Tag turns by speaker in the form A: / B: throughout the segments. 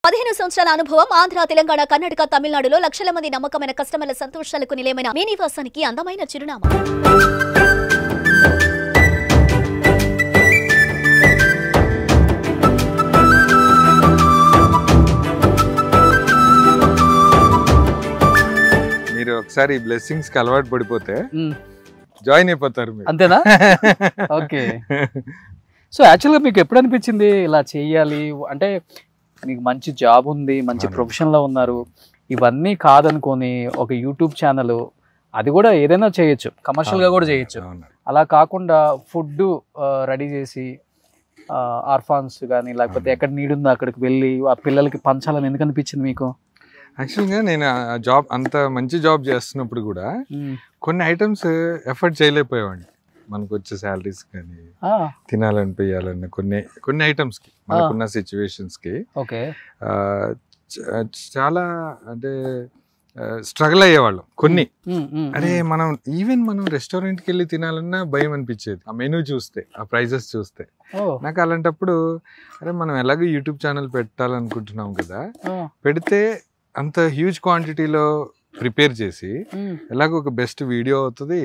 A: 15 సంవత్సరాల అనుభవం ఆంధ్ర, తెలంగాణ, కర్ణాటక, తమిళనాడులో లక్షల మంది నమ్మకమైన కస్టమర్ల సంతోషాలకు నిలయమైన మీ నివాసానికి అందమైన చిరునామా.
B: మీరు ఒకసారి బ్లెస్సింగ్స్ కి అలవాటు పడిపోతే జాయిన్ అయిపోతారు మీరు.
C: అంతేనా? ఓకే. సో యాక్చువల్గా మీకు ఎప్పుడు అనిపించింది ఇలా చేయాలి అంటే? మీకు మంచి జాబ్ ఉంది, మంచి ప్రొఫెషన్లో ఉన్నారు, ఇవన్నీ కాదనుకొని ఒక యూట్యూబ్ ఛానల్, అది కూడా ఏదైనా చేయొచ్చు, కమర్షియల్గా కూడా చేయొచ్చు. అలా కాకుండా ఫుడ్ రెడీ చేసి ఆర్ఫాన్స్ కానీ లేకపోతే ఎక్కడ నీడ్ ఉందో అక్కడికి వెళ్ళి ఆ పిల్లలకి పంచాలని ఎందుకు అనిపించింది మీకు?
B: యాక్చువల్గా నేను ఆ జాబ్ అంత మంచి జాబ్ చేస్తున్నప్పుడు కూడా కొన్ని ఐటమ్స్ ఎఫర్ట్ చేయలేకపోయేవాడిని. మనకు వచ్చే శాలరీస్ కానీ తినాలనిపించాలన్న కొన్ని ఐటమ్స్ కి మనకున్న సిచ్యువేషన్స్ కి చాలా అంటే స్ట్రగుల్ అయ్యేవాళ్ళం. కొన్ని అరే మనం రెస్టారెంట్ కి వెళ్ళి తినాలన్నా భయం అనిపించేది ఆ మెనూ చూస్తే, ఆ ప్రైజెస్ చూస్తే. నాకు అలాంటప్పుడు అరే మనం ఎలాగో యూట్యూబ్ ఛానల్ పెట్టాలనుకుంటున్నాం కదా, పెడితే అంత హ్యూజ్ క్వాంటిటీలో ప్రిపేర్ చేసి ఎలాగో ఒక బెస్ట్ వీడియో అవుతుంది,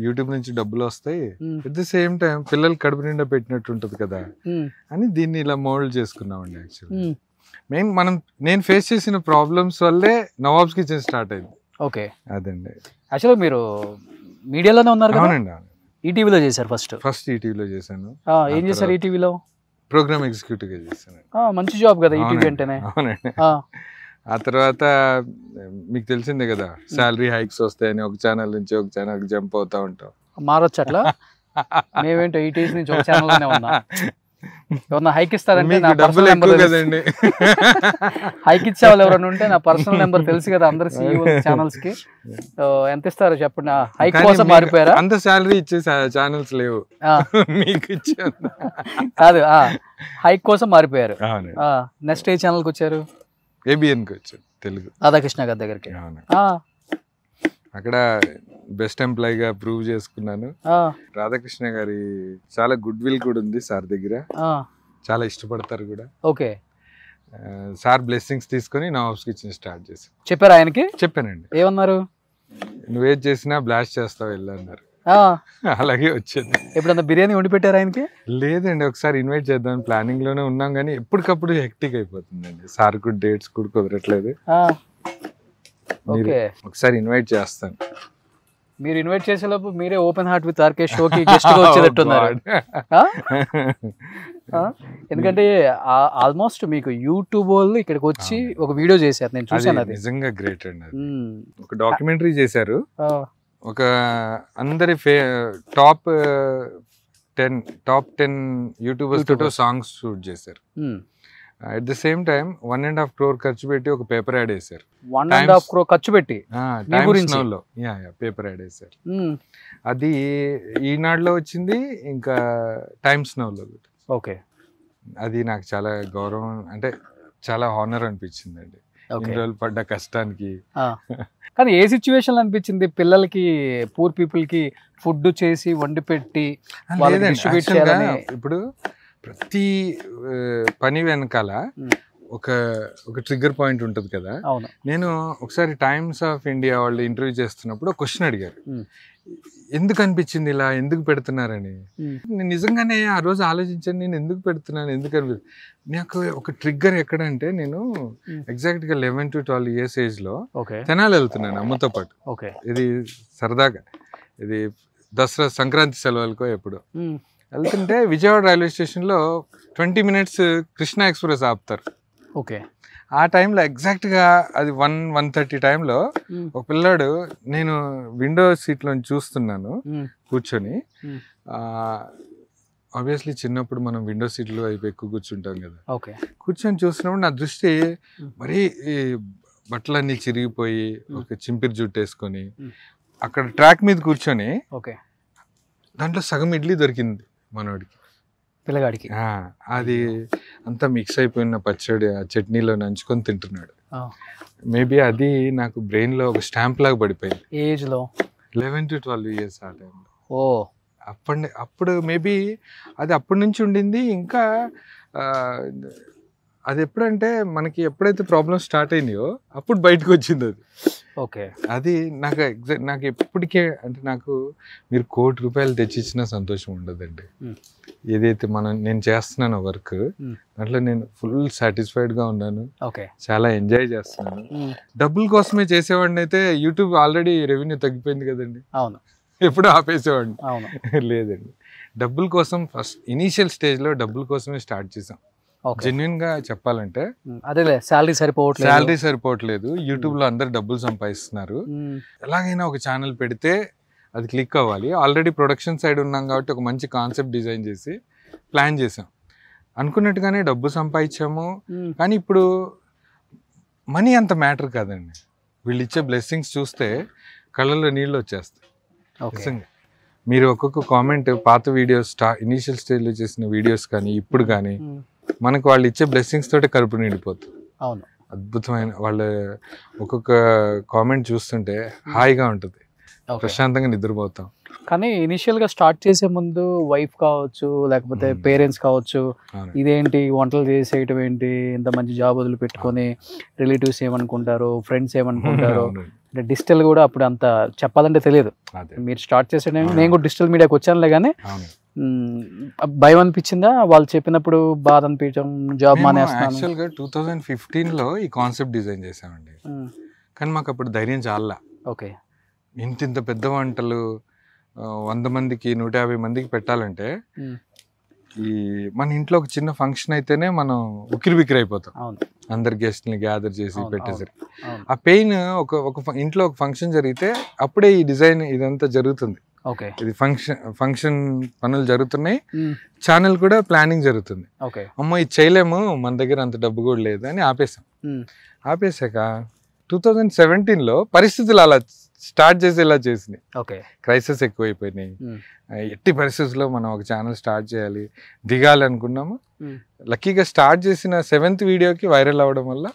B: యూట్యూబ్ నుంచి డబ్బులు వస్తాయి, అట్ ది సేమ్ టైం పిల్లలు కడుపు నిండా పెట్టినట్టు ఉంటది కదా అని దీన్ని ఇలా మోల్డ్ చేసుకున్నామండి. యాక్చువల్లీ నేను ఫేస్ చేసిన ప్రాబ్లమ్స్ వల్లే నవాబ్స్ కిచెన్ స్టార్ట్ అయింది.
C: ఓకే,
B: అదండి.
C: యాక్చువల్గా మీరు మీడియాలోనే ఉన్నారు.
B: అవునండి,
C: ఈటీవీలో చేశారు. ఫస్ట్
B: ఈటీవీలో చేశాను.
C: ఏం చేశారు ఈటీవీలో?
B: ప్రోగ్రామ్ ఎగ్జిక్యూటివ్ గా చేశాను.
C: మంచి జాబ్ కదా ఈటీవీ అంటేనే.
B: అవునండి. ఆ తర్వాత మీకు తెలిసిందే కదా, శాలరీ హైక్స్ వస్తాయని ఒక ఛానల్ నుంచి ఒక ఛానల్ జంప్ అవుతా ఉంటాం.
C: మారొచ్చు అట్లా. మేమేంటో ఈటీవీ నుంచి ఒక ఛానల్లోనే ఉన్నా. ఎవరన్నా హైక్ ఇస్తారంటే నా పర్సనల్ నెంబర్ కదండి. హైక్ ఇచ్చే వాళ్ళు ఎవరైనా ఉంటే నా పర్సనల్ నెంబర్ తెలుసు కదా అందరు సీఈఓ ఛానల్స్ కి. ఎంత ఇస్తారో చెప్పండి. హైక్ కోసం మారిపోయారా?
B: అంత శాలరీ ఇచ్చే ఛానల్స్ లేవు మీకు ఇచ్చే.
C: కాదు, హైక్ కోసం మారిపోయారు. నెక్స్ట్ ఏ ఛానల్ కి వచ్చారు?
B: ఏబిఎన్ కి వచ్చారు, తెలుగు
C: రాధాకృష్ణ గారి దగ్గరికి.
B: అక్కడ బెస్ట్ ఎంప్లాయీగా ప్రూవ్ చేసుకున్నాను. రాధాకృష్ణ గారి చాలా గుడ్ విల్ కూడా ఉంది సార్ దగ్గర, చాలా ఇష్టపడతారు కూడా.
C: ఓకే.
B: సార్ బ్లెస్సింగ్స్ తీసుకొని నవాబ్స్ కిచెన్ స్టార్ట్ చేశాను.
C: చెప్పారు ఆయనకి?
B: చెప్పానండి.
C: ఏమన్నారు?
B: నువ్వేం చేసినా బ్లాస్ట్ చేస్తావు వెళ్ళన్నారు. అలాగే వచ్చింది.
C: ఎప్పుడన్నా బిర్యానీ వండి పెట్టారు ఆయనకి?
B: లేదండి, ఒకసారి ఇన్వైట్ చేద్దాం ప్లానింగ్ లోనే ఉన్నాం కానీ ఎప్పటికప్పుడు హెక్టిక్ అయిపోతుందండి. సార్ కూడా డేట్స్ కూడా కుదరట్లేదు. ఒకసారి ఇన్వైట్ చేస్తాను.
C: మీరు ఇన్వైట్ చేసేలోపు మీరే ఓపెన్ హార్ట్ విత్ ఆర్కే షోకి గెస్ట్ గా వచ్చేటట్టున్నారు. ఎందుకంటే ఆల్మోస్ట్ మీకు యూట్యూబ్ వాళ్ళు ఇక్కడికి వచ్చి ఒక వీడియో చేశారు, నేను చూసాను. అది
B: నిజంగా గ్రేట్ అండి. ఒక డాక్యుమెంటరీ చేశారు. ఒక అందరి టాప్ 10 యూట్యూబర్స్ తోటి సాంగ్స్ షూట్ చేశారు. At the same time 1.5 crore ఖర్చు పెట్టి ఒక పేపర్ యాడ్ వేశారు.
C: 1.5 crore ఖర్చు పెట్టి
B: పేపర్ యాడ్ వేశారు. అది ఈనాడులో వచ్చింది, ఇంకా టైమ్స్ నౌలో. ఓకే, అది నాకు చాలా గౌరవం, అంటే చాలా హానర్ అనిపించింది అండి ఇన్ని రోజులు పడ్డ కష్టానికి.
C: కానీ ఏ సిచ్యువేషన్ అనిపించింది పిల్లలకి, పూర్ పీపుల్ కి ఫుడ్ చేసి వండి పెట్టి డిస్ట్రిబ్యూట్ చేయాలని?
B: ఇప్పుడు ప్రతి పని వెనకాల ఒక ట్రిగ్గర్ పాయింట్ ఉంటుంది కదా. నేను ఒకసారి టైమ్స్ ఆఫ్ ఇండియా వాళ్ళు ఇంటర్వ్యూ చేస్తున్నప్పుడు ఒక క్వశ్చన్ అడిగారు, ఎందుకు అనిపించింది ఇలా, ఎందుకు పెడుతున్నారని. నేను నిజంగానే ఆ రోజు ఆలోచించాను, నేను ఎందుకు పెడుతున్నాను, ఎందుకు అనిపించింది. నాకు ఒక ట్రిగ్గర్ ఎక్కడంటే, నేను ఎగ్జాక్ట్ గా 11 to 12 years ఏజ్ లో తెనాలి వెళ్తున్నాను అమ్మతో పాటు. ఇది సరదాగా, ఇది దసరా సంక్రాంతి సెలవులకో ఎప్పుడు వెళ్తుంటే విజయవాడ రైల్వే స్టేషన్ లో 20 minutes కృష్ణ ఎక్స్ప్రెస్ ఆపుతారు.
C: ఓకే,
B: ఆ టైంలో ఎగ్జాక్ట్ గా అది 1:30 టైంలో ఒక పిల్లాడు, నేను విండో సీట్ లో చూస్తున్నాను కూర్చొని. ఆబ్వియస్లీ చిన్నప్పుడు మనం విండో సీట్లు వైపు ఎక్కువ కూర్చుంటాం కదా. కూర్చొని చూస్తున్నప్పుడు నా దృష్టి మరీ బట్టలన్నీ చిరిగిపోయి ఒక చింపిరి జుట్టు వేసుకొని అక్కడ ట్రాక్ మీద కూర్చొని, దాంట్లో సగం ఇడ్లీ దొరికింది మనోడికి,
C: పిల్లగాడికి.
B: అది అంతా మిక్స్ అయిపోయిన పచ్చడి ఆ చట్నీలో నంచుకొని తింటున్నాడు. మేబీ అది నాకు బ్రెయిన్ లో ఒక స్టాంప్ లాగా పడిపోయింది.
C: ఏజ్ లో
B: 11 to 12 years ఆ టైంలో. అప్పుడు మేబీ అది అప్పటి నుంచి ఉండింది. ఇంకా అది ఎప్పుడంటే మనకి ఎప్పుడైతే ప్రాబ్లమ్ స్టార్ట్ అయినాయో అప్పుడు బయటకు వచ్చింది అది.
C: ఓకే.
B: అది నాకు ఎప్పటికే అంటే నాకు మీరు ₹1,00,00,000 తెచ్చిచ్చినా సంతోషం ఉండదండి. ఏదైతే నేను చేస్తున్నాను వర్క్ దాంట్లో నేను ఫుల్ సాటిస్ఫైడ్గా ఉన్నాను, చాలా ఎంజాయ్ చేస్తున్నాను. డబ్బుల కోసమే చేసేవాడిని అయితే యూట్యూబ్ ఆల్రెడీ రెవెన్యూ తగ్గిపోయింది కదండి.
C: అవును,
B: ఎప్పుడు ఆపేసేవాడిని. లేదండి, డబ్బుల కోసం ఫస్ట్ ఇనీషియల్ స్టేజ్లో డబ్బుల కోసమే స్టార్ట్ చేసాం. జెన్యున్ గా చెప్పాలంటే
C: అదేలే, శాలరీ
B: సరిపోవట్లేదు. యూట్యూబ్ లో అందరు డబ్బులు సంపాదిస్తున్నారు, ఎలాగైనా ఒక ఛానల్ పెడితే అది క్లిక్ అవ్వాలి. ఆల్రెడీ ప్రొడక్షన్ సైడ్ ఉన్నాం కాబట్టి ఒక మంచి కాన్సెప్ట్ డిజైన్ చేసి ప్లాన్ చేసాం. అనుకున్నట్టుగానే డబ్బు సంపాదించాము. కానీ ఇప్పుడు మనీ అంత మ్యాటర్ కాదండి. వీళ్ళు ఇచ్చే బ్లెస్సింగ్స్ చూస్తే కళ్ళల్లో నీళ్ళు వచ్చేస్తాయి. నిజంగా మీరు ఒక్కొక్క కామెంట్ పాత వీడియోస్ ఇనీషియల్ స్టేజ్లో చేసిన వీడియోస్ కానీ ఇప్పుడు కానీ మనకు వాళ్ళు ఇచ్చే బ్లెస్సింగ్స్ తోటే కడుపు నిండిపోతుంది.
C: అవును,
B: అద్భుతమైన వాళ్ళ ఒక్కొక్క కామెంట్ చూస్తుంటే హాయిగా ఉంటుంది, ప్రశాంతంగా నిద్రపోతాం.
C: కానీ ఇనిషియల్ గా స్టార్ట్ చేసే ముందు వైఫ్ కావచ్చు లేకపోతే పేరెంట్స్ కావచ్చు, ఇదేంటి వంటలు చేసేయటం ఏంటి, ఇంత మంచి జాబ్ వదిలి పెట్టుకొని రిలేటివ్స్ ఏమనుకుంటారు, ఫ్రెండ్స్ ఏమనుకుంటారు, డిజిటల్ కూడా అప్పుడు అంత చెప్పాలంటే తెలియదు. మీరు స్టార్ట్ చేసే నేను కూడా డిజిటల్ మీడియాకి వచ్చానులే, కానీ భయం అనిపించిందా వాళ్ళు చెప్పినప్పుడు, బాధ అనిపించడం, జాబ్ మానేస్తున్నాను?
B: యాక్చువల్గా 2015లో ఈ కాన్సెప్ట్ డిజైన్ చేసామండి, కానీ మాకు అప్పుడు ధైర్యం చాలా.
C: ఓకే,
B: ఇంత పెద్ద వంటలు 100 మందికి 150 మందికి పెట్టాలంటే ఈ మన ఇంట్లో ఒక చిన్న ఫంక్షన్ అయితేనే మనం ఉక్కిరి బిక్కిరి అయిపోతాం. అందరు గెస్ట్ని గ్యాదర్ చేసి పెట్టేసరికి ఆ పెయిన్ ఒక ఇంట్లో ఒక ఫంక్షన్ జరిగితే అప్పుడే ఈ డిజైన్ ఇదంతా జరుగుతుంది. ఇది ఫంక్షన్ పనులు జరుగుతున్నాయి, ఛానల్ కూడా ప్లానింగ్ జరుగుతుంది. అమ్మో ఇది చేయలేము, మన దగ్గర అంత డబ్బు కూడా లేదు అని ఆపేసాక 2017లో పరిస్థితులు అలా స్టార్ట్ చేసేలా చేసినాయి. క్రైసిస్ ఎక్కువైపోయినాయి. ఎట్టి పరిస్థితుల్లో మనం ఒక ఛానల్ స్టార్ట్ చేయాలి, దిగాలి అనుకున్నాము. లక్కీగా స్టార్ట్ చేసిన 7th వీడియోకి వైరల్ అవ్వడం వల్ల,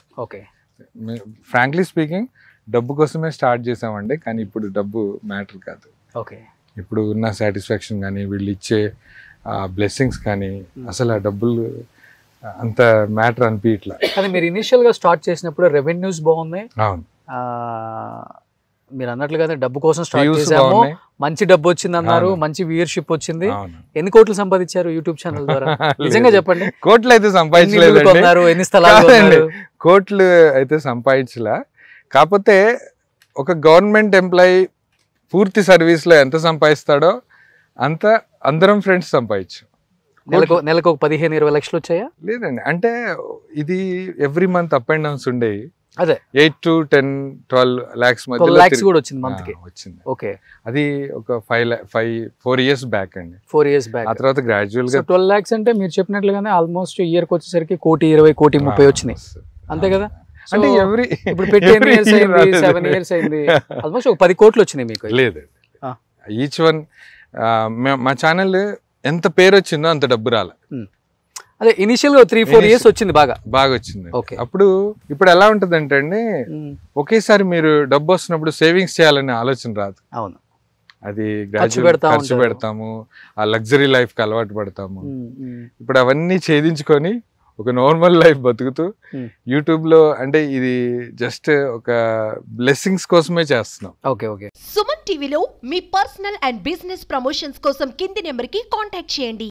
B: ఫ్రాంక్లీ స్పీకింగ్ డబ్బు కోసమే స్టార్ట్ చేసామండి. కానీ ఇప్పుడు డబ్బు మ్యాటర్ కాదు. ఇప్పుడు ఉన్న సాటిస్ఫాక్షన్ కానీ వీళ్ళు ఇచ్చే బ్లెస్సింగ్స్ కానీ అసలు ఆ డబ్బులు అంత మ్యాటర్ అనిపించట్లా.
C: కానీ మీరు ఇనిషియల్ గా స్టార్ట్ చేసినప్పుడు రెవెన్యూస్ బాగున్నాయి.
B: అవును,
C: మీరు అన్నట్లుగా డబ్బు కోసం స్టార్ట్ చేసాము, మంచి డబ్బు వచ్చింది అన్నారు, మంచి వ్యూయర్షిప్ వచ్చింది. ఎన్ని కోట్లు సంపాదించారు యూట్యూబ్ ఛానల్ ద్వారా? నిజంగా చెప్పండి.
B: కోట్లు అయితే సంపాదించలేదు,
C: ఎన్ని స్థలాలు
B: కోట్లు అయితే సంపాదించలా. కాకపోతే ఒక గవర్నమెంట్ ఎంప్లాయీ పూర్తి సర్వీస్లో ఎంత సంపాదిస్తాడో అంత అందరం ఫ్రెండ్స్ సంపాదించు.
C: నెలకు ఒక 15-20 లక్షలు వచ్చాయా?
B: లేదండి, అంటే ఇది every month up and downs ఉండేవి.
C: అదే
B: 8 to 10-12 lakhs
C: మధ్యలో కూడా వచ్చింది మంత్కి.
B: వచ్చింది.
C: ఓకే,
B: అది ఒక 4 years బ్యాక్ అండి.
C: 4 years బ్యాక్.
B: ఆ తర్వాత గ్రాడ్యువల్ గా
C: 12 lakhs అంటే మీరు చెప్పినట్లుగానే ఆల్మోస్ట్ ఇయర్ కి వచ్చేసరికి 1,20,00,000 1,30,00,000 వచ్చినాయి, అంతే కదా?
B: అంటే
C: ఇప్పుడు 10 years అయింది, 7 years అయింది, ఆల్మోస్ట్ ఒక 10 కోట్లు వచ్చినాయి మీకు.
B: లేదు, ఈచ్ వన్ మా ఛానల్ ఎంత పేరు వచ్చిందో అంత డబ్బు రాలే.
C: అదే ఇనిషియల్ గా 3-4 years వచ్చింది, బాగా వచ్చింది.
B: అప్పుడు ఇప్పుడు ఎలా ఉంటుంది అంటే అండి, ఒకేసారి మీరు డబ్బు వస్తున్నప్పుడు సేవింగ్స్ చేయాలనే ఆలోచన రాదు.
C: అవును,
B: అది ఖర్చు పెడతాము, ఆ లగ్జరీ లైఫ్ కి అలవాటు పడతాము. ఇప్పుడు అవన్నీ ఛేదించుకొని ఒక నార్మల్ లైఫ్ బతుకుతూ యూట్యూబ్ లో, అంటే ఇది జస్ట్ ఒక బ్లెస్సింగ్స్ కోసమే చేస్తున్నాం.
D: సుమన్ టీవీలో మీ పర్సనల్ అండ్ బిజినెస్ ప్రమోషన్స్ కోసం కింది నెంబర్ కి కాంటాక్ట్ చేయండి.